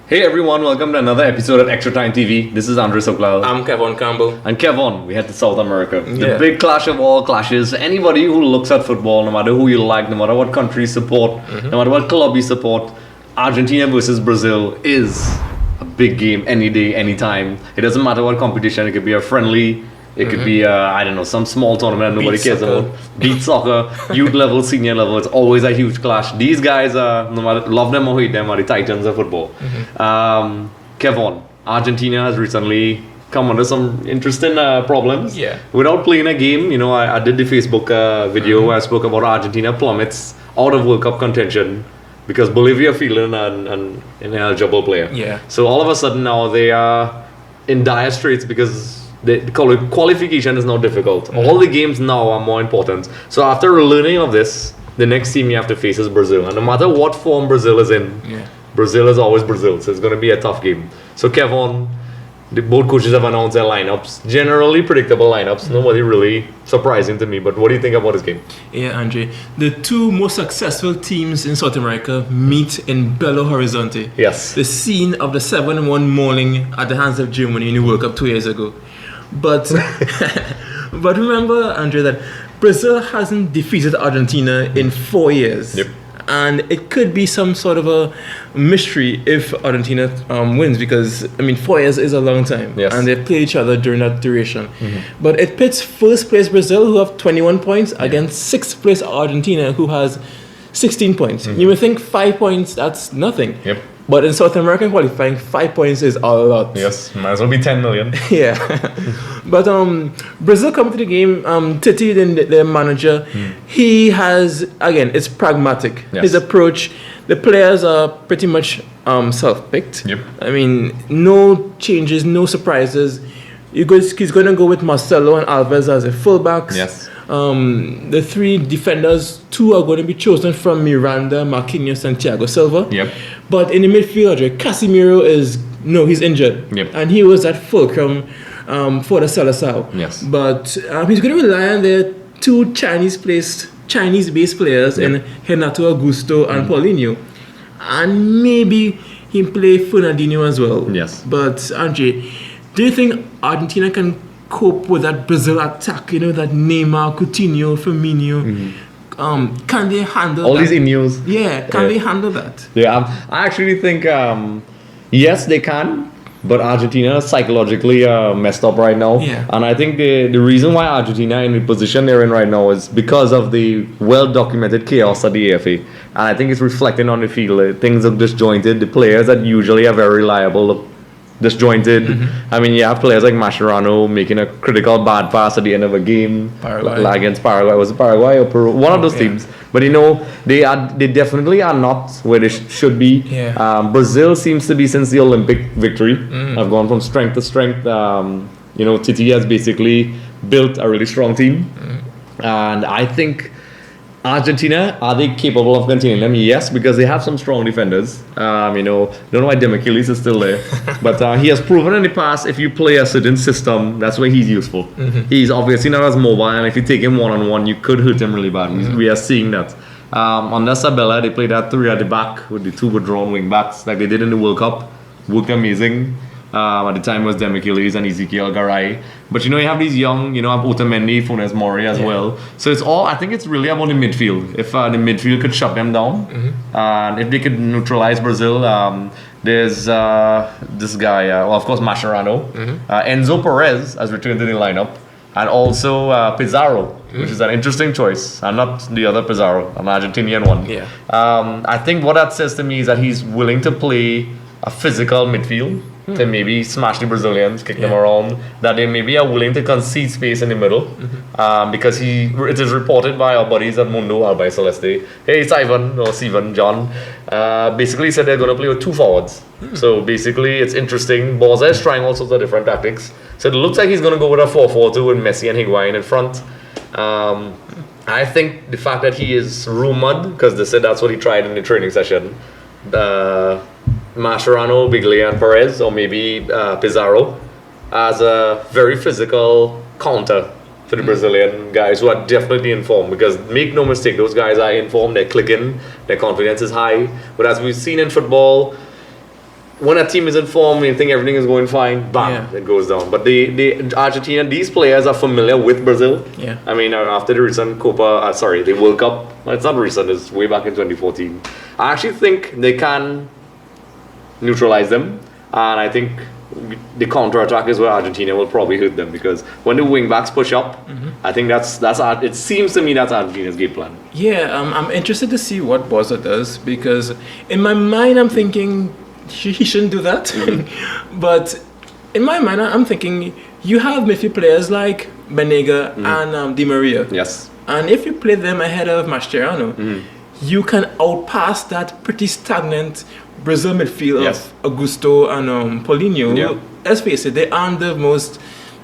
Hey everyone, welcome to another episode of Extra Time TV. This is Andre Soklal. I'm Kevin Campbell. And Kevin, we head to South America. The Yeah. big clash of all clashes. Anybody who looks at football, no matter who you like, no matter what country you support, no matter what club you support, Argentina versus Brazil is a big game any day, anytime. It doesn't matter what competition. It could be a friendly, it could be, some small tournament nobody cares about. Beach soccer, youth level, senior level. It's always a huge clash. These guys are, no matter, love them or hate them, are the titans of football. Kevin, Argentina has recently come under some interesting problems. Yeah. Without playing a game, I did the Facebook video where I spoke about Argentina plummets out of World Cup contention because Bolivia feeling an ineligible player. Yeah. So all of a sudden now they are in dire straits because the qualification is now difficult. All the games now are more important. So after learning of this, the next team you have to face is Brazil. And no matter what form Brazil is in, Brazil is always Brazil. So it's going to be a tough game. So Kevin, both coaches have announced their lineups. Generally predictable lineups. Nobody really surprising to me. But what do you think about this game? Yeah, Andre. The two most successful teams in South America meet in Belo Horizonte. Yes. The scene of the 7-1 mauling at the hands of Germany in the World Cup 2 years ago. But but remember, Andre, that Brazil hasn't defeated Argentina in 4 years. Yep. And it could be some sort of a mystery if Argentina wins because, 4 years is a long time. Yes. And they play each other during that duration. But it pits first place Brazil, who have 21 points, against sixth place Argentina, who has 16 points. You may think 5 points, that's nothing. Yep. But in South American qualifying, 5 points is a lot. Yes, might as well be 10 million. Yeah. But Brazil come to the game, Titi, their manager, he has, again, it's pragmatic. Yes. His approach, the players are pretty much self-picked. Yep. No changes, no surprises. He's going to go with Marcelo and Alves as a fullbacks. Yes. The three defenders, two are going to be chosen from Miranda, Marquinhos, and Thiago Silva. Yep. But in the midfield, Casemiro he's injured. Yep. And he was at Fulcrum for the Seleção. Yes. But he's going to rely on the two Chinese-based players in Renato Augusto and Paulinho. And maybe he play Fernandinho as well. Yes. But, Andre, do you think Argentina can cope with that Brazil attack? That Neymar, Coutinho, Firmino. Can they handle All that? these in-news. Yeah, can they handle that? Yeah, I actually think yes, they can, but Argentina is psychologically messed up right now. Yeah. And I think the reason why Argentina in the position they're in right now is because of the well-documented chaos at the AFA. And I think it's reflecting on the field. Things are disjointed. The players that usually are very reliable look disjointed. You have players like Mascherano making a critical bad pass at the end of a game against Paraguay. Was it Paraguay or Peru? One of those teams. But they definitely are not where they should be. Yeah. Brazil seems to be, since the Olympic victory, have gone from strength to strength. Titi has basically built a really strong team, and I think Argentina, are they capable of containing them? Yes, because they have some strong defenders. Don't know why Demichelis is still there. But he has proven in the past, if you play a certain system, that's where he's useful. He's obviously not as mobile, and if you take him one-on-one, you could hurt him really bad. We are seeing that. Under Sabella, they played that three at the back with the two withdrawn wing backs, like they did in the World Cup. Worked amazing. At the time was Demichelis and Ezekiel Garay. But you have these young, have Otamendi, Funes Mori as well. So it's all, I think it's really about the midfield. If the midfield could shut them down, and if they could neutralize Brazil, there's this guy, of course Mascherano, Enzo Perez has returned to the lineup, and also Pizarro, which is an interesting choice. And not the other Pizarro, an Argentinian one. Yeah. I think what that says to me is that he's willing to play a physical midfield. To maybe smash the Brazilians, kick them around, that they maybe are willing to concede space in the middle, because it is reported by our buddies at Mundo Albi Celeste, hey Steven, John, basically said they're going to play with two forwards. So basically it's interesting. Borza is trying all sorts of different tactics. So it looks like he's going to go with a 4-4-2 with Messi and Higuain in front. I think the fact that he is rumored, because they said that's what he tried in the training session, Mascherano, Biglia, and Perez, or maybe Pizarro, as a very physical counter for the Brazilian guys who are definitely in form. Because make no mistake, those guys are in form, they're clicking, their confidence is high. But as we've seen in football, when a team is in form, you think everything is going fine, bam, it goes down. But the Argentina, these players are familiar with Brazil. Yeah. I mean, after the recent the World Cup, well, it's not recent, it's way back in 2014. I actually think they can neutralize them, and I think the counter-attack is where Argentina will probably hurt them, because when the wing-backs push up, I think that's it seems to me that's Argentina's game plan. Yeah, I'm interested to see what Boza does, because in my mind I'm thinking he shouldn't do that. But in my mind I'm thinking you have midfield players like Banega and Di Maria. Yes. And if you play them ahead of Mascherano, you can outpass that pretty stagnant Brazil midfield of Augusto and Paulinho. Yeah. Let's face it, they aren't the most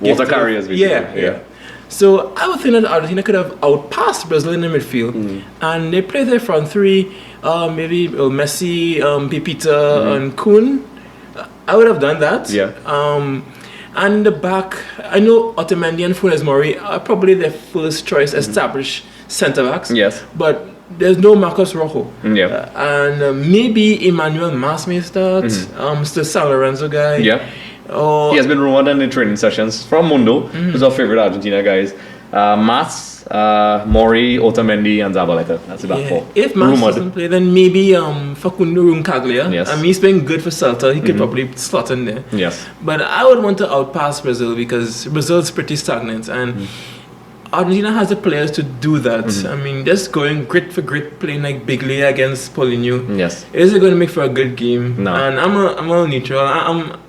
water carriers, basically. Yeah. So I would think that Argentina could have outpassed Brazil in the midfield, and they play their front three, maybe Messi, Pipita, and Kun. I would have done that. Yeah. And the back, I know Otamendi and Funes Mori are probably their first choice established centre backs. Yes. But there's no Marcos Rojo. Yeah. And maybe Emmanuel Mas may start. Still San Lorenzo guy. Yeah. He has been rumored in the training sessions from Mundo, who's our favorite Argentina guys. Mas, Mori, Otamendi, and Zabaleta. That's the back four. If Mas doesn't play, then maybe Facundo Roncaglia. Yes. I mean, he's been good for Celta. He could probably slot in there. Yes. But I would want to outpass Brazil, because Brazil's pretty stagnant, and Argentina has the players to do that. I mean, just going grit for grit, playing like Biglia against Paulinho. Yes. It isn't going to make for a good game. No. And I'm a neutral.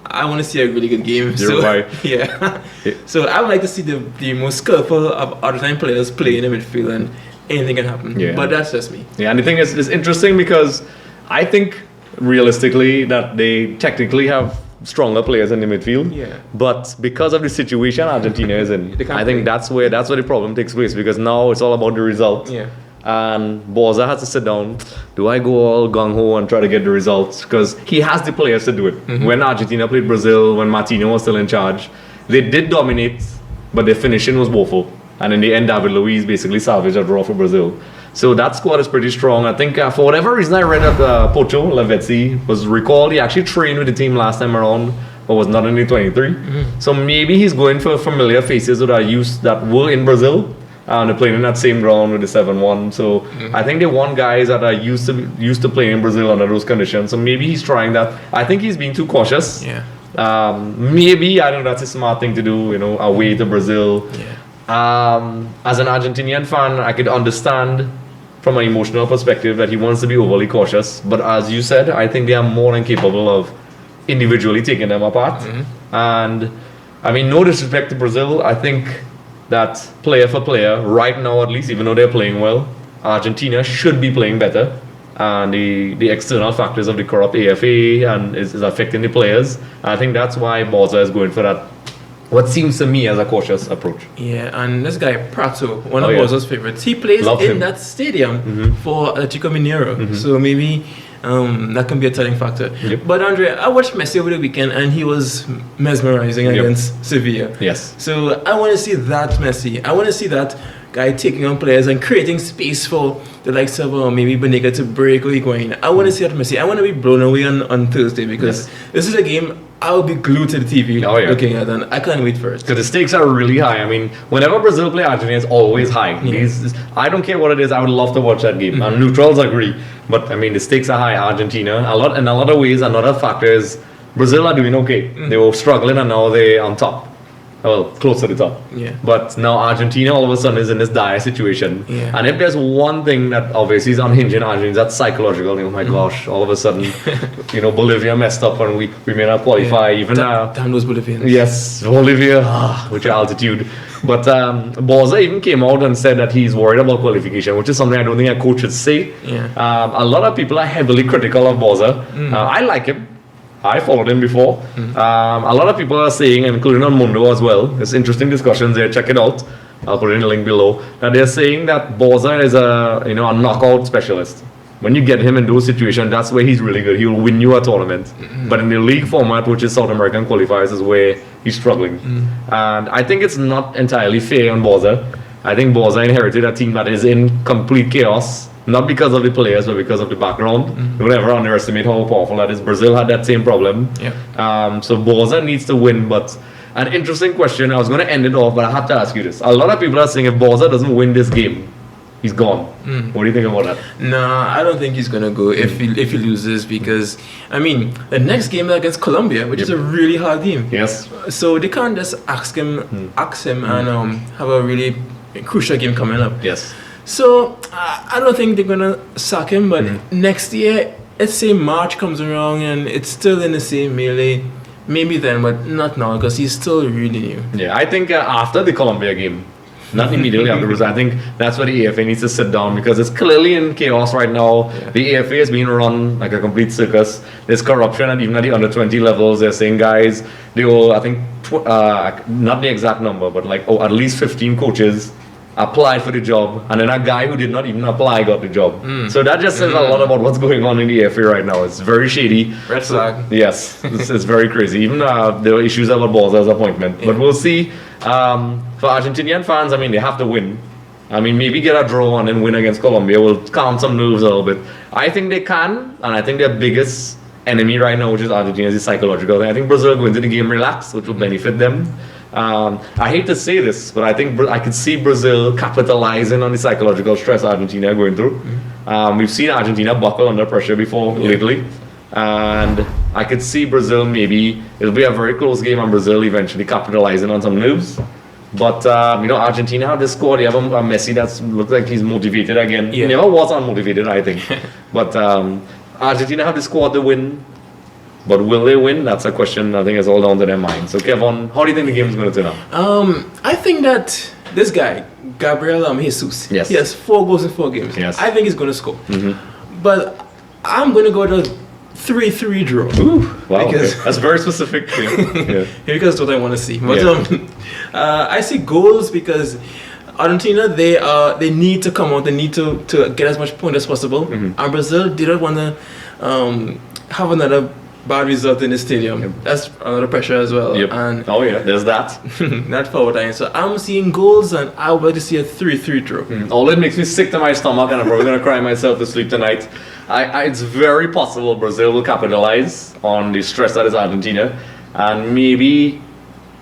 I want to see a really good game. You're right. Yeah. So I would like to see the most skillful of Argentine players play in the midfield, and anything can happen. Yeah. But that's just me. Yeah, and the thing is, it's interesting because I think realistically that they technically have stronger players in the midfield. Yeah. But because of the situation Argentina is in, I think that's where the problem takes place, because now it's all about the result. Yeah. And Boza has to sit down. Do I go all gung-ho and try to get the results? Because he has the players to do it. When Argentina played Brazil, when Martino was still in charge, they did dominate, but their finishing was woeful. And in the end, David Luiz basically salvaged a draw for Brazil. So that squad is pretty strong. I think for whatever reason, I read that Pocho Lavezzi was recalled. He actually trained with the team last time around, but was not in the 23. So maybe he's going for familiar faces that were in Brazil. And they're playing in that same ground with the 7-1. So I think they want guys that are used to playing in Brazil under those conditions. So maybe he's trying that. I think he's being too cautious. Yeah. Maybe, I don't know, that's a smart thing to do, away to Brazil. Yeah. As an Argentinian fan, I could understand from an emotional perspective that he wants to be overly cautious. But as you said, I think they are more than capable of individually taking them apart. And I mean, no disrespect to Brazil, I think that player for player, right now at least, even though they're playing well, Argentina should be playing better. And the external factors of the corrupt AFA and is affecting the players. And I think that's why Boza is going for that, what seems to me as a cautious approach. Yeah, and this guy Prato, one of Boza's favorites, he plays in that stadium for Atletico Mineiro. So maybe that can be a telling factor. But Andre, I watched Messi over the weekend, and he was mesmerizing against Sevilla. Yes. So I want to see that Messi. I want to see that guy taking on players and creating space for the likes of maybe Banega to break or Higuain. I want to see that Messi. I want to be blown away on Thursday, because this is a game I'll be glued to the TV looking at, and I can't wait for it. Because the stakes are really high. I mean, whenever Brazil play Argentina, it's always high. I don't care what it is, I would love to watch that game. And neutrals agree. But I mean, the stakes are high. Argentina, in a lot of ways, another factor is Brazil are doing okay. They were struggling, and now they're on top. Well, close to the top. Yeah. But now Argentina all of a sudden is in this dire situation. Yeah. And if there's one thing that obviously is unhinging Argentina, that's psychological. Oh my gosh, all of a sudden, Bolivia messed up and we may not qualify. Even damn those Bolivians. Yes, Bolivia, with your altitude. But Boza even came out and said that he's worried about qualification, which is something I don't think a coach should say. Yeah. A lot of people are heavily critical of Boza. I like him. I followed him before. A lot of people are saying, including on Mundo as well, there's interesting discussions there, check it out. I'll put it in the link below. That they're saying that Boza is a knockout specialist. When you get him in those situations, that's where he's really good. He'll win you a tournament. But in the league format, which is South American qualifiers, is where he's struggling. And I think it's not entirely fair on Boza. I think Boza inherited a team that is in complete chaos. Not because of the players, but because of the background. Don't ever underestimate how powerful that is. Brazil had that same problem. So Borza needs to win, but an interesting question. I was going to end it off, but I have to ask you this. A lot of people are saying if Borza doesn't win this game, he's gone. What do you think about that? Nah, I don't think he's gonna go if he loses, because I mean the next game is against Colombia, which is a really hard game. Yes. So they can't just ask him and have a really crucial game coming up. Yes. So I don't think they're gonna sack him, but next year, let's say March comes around and it's still in the same melee, maybe then, but not now because he's still really new. Yeah, I think after the Colombia game, not immediately afterwards. I think that's where the AFA needs to sit down, because it's clearly in chaos right now. The AFA is being run like a complete circus. There's corruption, and even at the under 20 levels, they're saying guys, they will, I think, not the exact number, but like at least 15 coaches applied for the job, and then a guy who did not even apply got the job. So that just says a lot about what's going on in the AFA right now. It's very shady. Red flag. Yes, it's very crazy. Even there were issues about Borza's appointment, but we'll see. For Argentinian fans, I mean, they have to win. I mean, maybe get a draw and then win against Colombia will calm some nerves a little bit. I think they can, and I think their biggest enemy right now, which is Argentina, is psychological. I think Brazil will go into the game relaxed, which will benefit them. I hate to say this, but I think I could see Brazil capitalizing on the psychological stress Argentina are going through. We've seen Argentina buckle under pressure before lately, and I could see Brazil maybe, it'll be a very close game, and Brazil eventually capitalizing on some nerves. But Argentina have this squad. They have a Messi that looks like he's motivated again. He never was unmotivated, I think. But Argentina have the squad to win. But will they win? That's a question I think is all down to their mind. So Kevin, how do you think the game is going to turn out? I think that this guy, Gabriel Jesus, yes, he has 4 goals in 4 games. Yes. I think he's going to score. But I'm going to go to 3-3 draw. Ooh, wow, because that's very specific. Because that's what I want to see. But I see goals because Argentina, they need to come out. They need to get as much point as possible. And Brazil didn't want to have another bad result in the stadium. That's another pressure as well. And there's that. Not forward line. So I'm seeing goals, and I would like to see a 3-3 draw. All it makes me sick to my stomach, and I'm probably going to cry myself to sleep tonight. It's very possible Brazil will capitalize on the stress that is Argentina, and maybe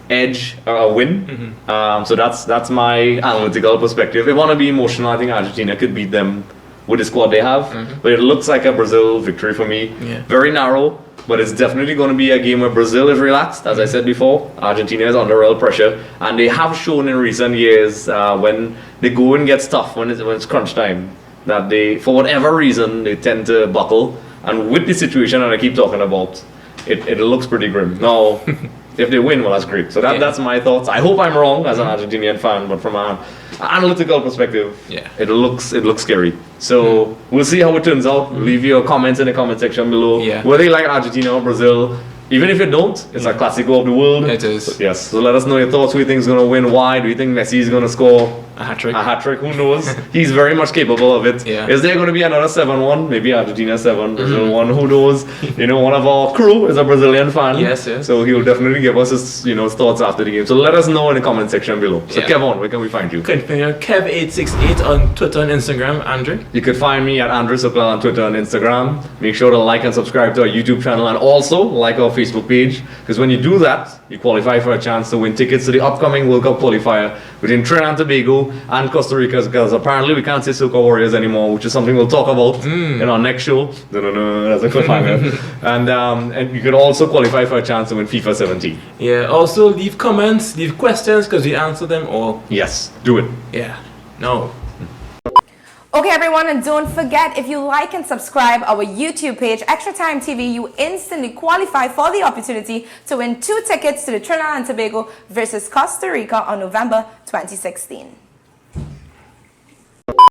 edge a win. So that's my analytical perspective. If I want to be emotional, I think Argentina could beat them with the squad they have. But it looks like a Brazil victory for me. Very narrow. But it's definitely going to be a game where Brazil is relaxed, as I said before. Argentina is under real pressure, and they have shown in recent years when the going gets tough, when it's crunch time, that they, for whatever reason, they tend to buckle. And with the situation that I keep talking about, it looks pretty grim. Now, if they win, well, that's great. So that's my thoughts. I hope I'm wrong as an Argentinian fan, but from an analytical perspective, it looks scary. So we'll see how it turns out. Leave your comments in the comment section below. Whether you like Argentina or Brazil. Even if you don't, it's a Classico of the world. It is. Yes. So let us know your thoughts. Who do you think is going to win? Why? Do you think Messi is going to score a hat-trick? Who knows? He's very much capable of it. Yeah. Is there going to be another 7-1? Maybe Argentina 7, Brazil 1. Who knows? One of our crew is a Brazilian fan. Yes. So he'll definitely give us his thoughts after the game. So let us know in the comment section below. So Kevin, where can we find you? You can find me Kev868 on Twitter and Instagram. Andrew? You can find me at Andrew Sokol on Twitter and Instagram. Make sure to like and subscribe to our YouTube channel, and also like our Facebook page. Because when you do that, you qualify for a chance to win tickets to the upcoming World Cup qualifier between Trinidad and Tobago and Costa Rica, because apparently we can't say Soca Warriors anymore, which is something we'll talk about in our next show. That's a cliffhanger. And you can also qualify for a chance to win FIFA 17. Yeah, also leave comments, leave questions, because we answer them all. Yes, do it. Yeah. No. Okay, everyone, and don't forget, if you like and subscribe our YouTube page, Extra Time TV, you instantly qualify for the opportunity to win 2 tickets to the Trinidad and Tobago versus Costa Rica on November 2016.